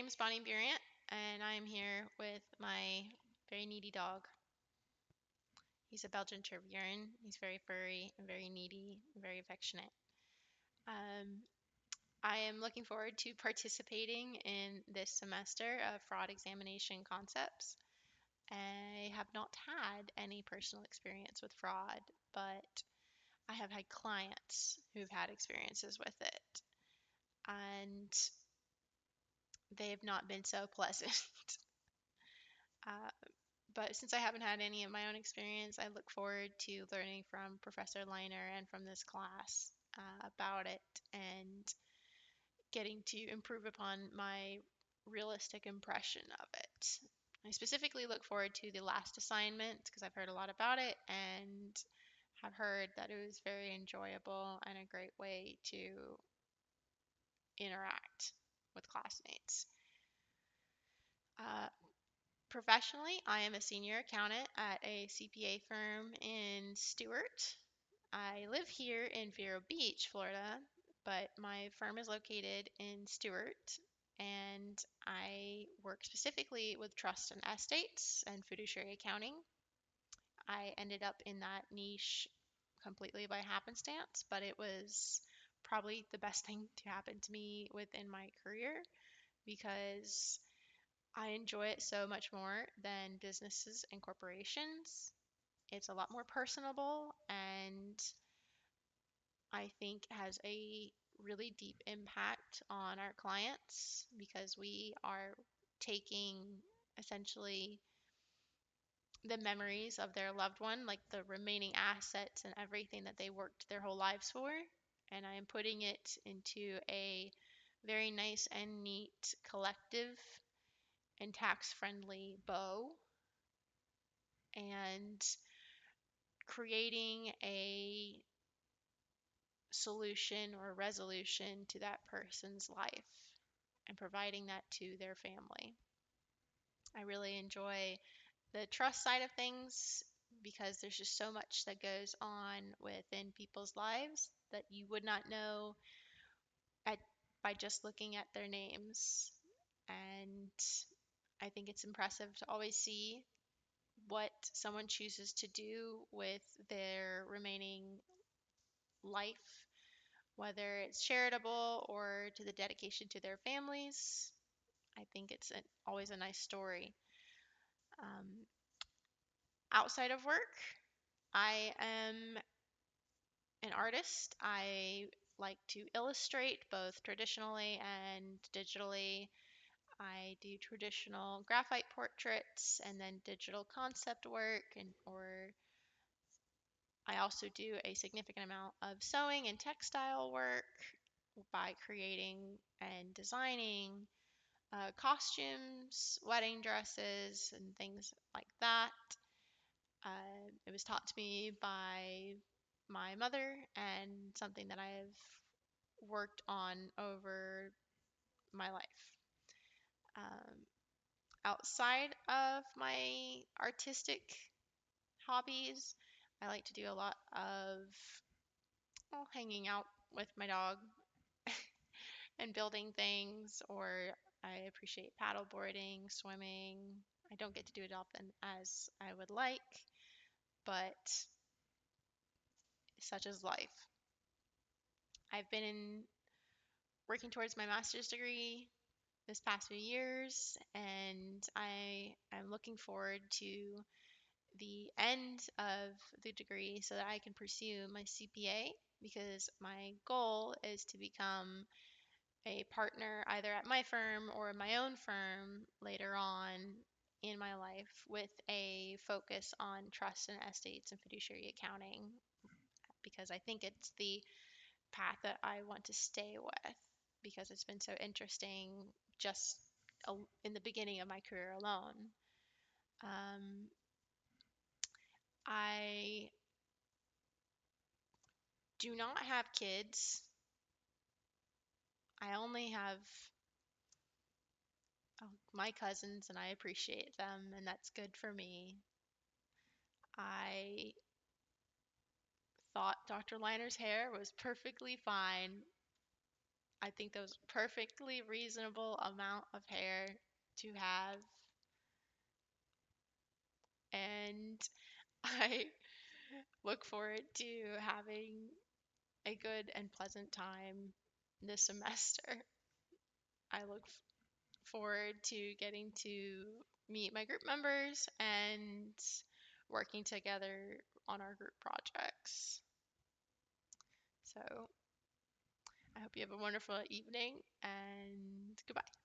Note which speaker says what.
Speaker 1: name's Bonnie Burandt, and I'm here with my very needy dog. He's a Belgian Tervuren. He's very furry and very needy and very affectionate. Um, I am looking forward to participating in this semester of fraud examination concepts. I have not had any personal experience with fraud, but I have had clients who've had experiences with it, and they have not been so pleasant. Uh, But since I haven't had any of my own experience, I look forward to learning from Professor Liner and from this class about it and getting to improve upon my realistic impression of it. I specifically look forward to the last assignment because I've heard a lot about it and have heard that it was very enjoyable and a great way to interact with classmates. Uh, Professionally, I am a senior accountant at a CPA firm in Stewart. I live here in Vero Beach, Florida, but my firm is located in Stewart, and I work specifically with trust and estates and fiduciary accounting. I ended up in that niche completely by happenstance, but it was probably the best thing to happen to me within my career because I enjoy it so much more than businesses and corporations. It's a lot more personable and I think has a really deep impact on our clients because we are taking essentially the memories of their loved one, like the remaining assets and everything that they worked their whole lives for, and I am putting it into a very nice and neat collective and tax friendly bow and creating a solution or resolution to that person's life and providing that to their family. I really enjoy the trust side of things because there's just so much that goes on within people's lives that you would not know at, by just looking at their names. And I think it's impressive to always see what someone chooses to do with their remaining life, whether it's charitable or to the dedication to their families. I think it's always a nice story. Um, Outside of work, I am an artist. I like to illustrate both traditionally and digitally. I do traditional graphite portraits and then digital concept work and or I also do a significant amount of sewing and textile work by creating and designing costumes, wedding dresses, and things like that. It was taught to me by my mother and something that I've worked on over my life. Um, Outside of my artistic hobbies, I like to do a lot of hanging out with my dog and building things, or I appreciate paddle boarding, swimming. I don't get to do it often as I would like, but such is life. I've been working towards my master's degree this past few years, and I am looking forward to the end of the degree so that I can pursue my CPA because my goal is to become a partner either at my firm or my own firm later on in my life with a focus on trust and estates and fiduciary accounting because I think it's the path that I want to stay with because it's been so interesting just in the beginning of my career alone. Um, I do not have kids. I only have my cousins and I appreciate them, and that's good for me. I thought Dr. Liner's hair was perfectly fine. I think that was perfectly reasonable amount of hair to have. And I look forward to having a good and pleasant time this semester. I look forward to getting to meet my group members and working together on our group projects. So I hope you have a wonderful evening and goodbye.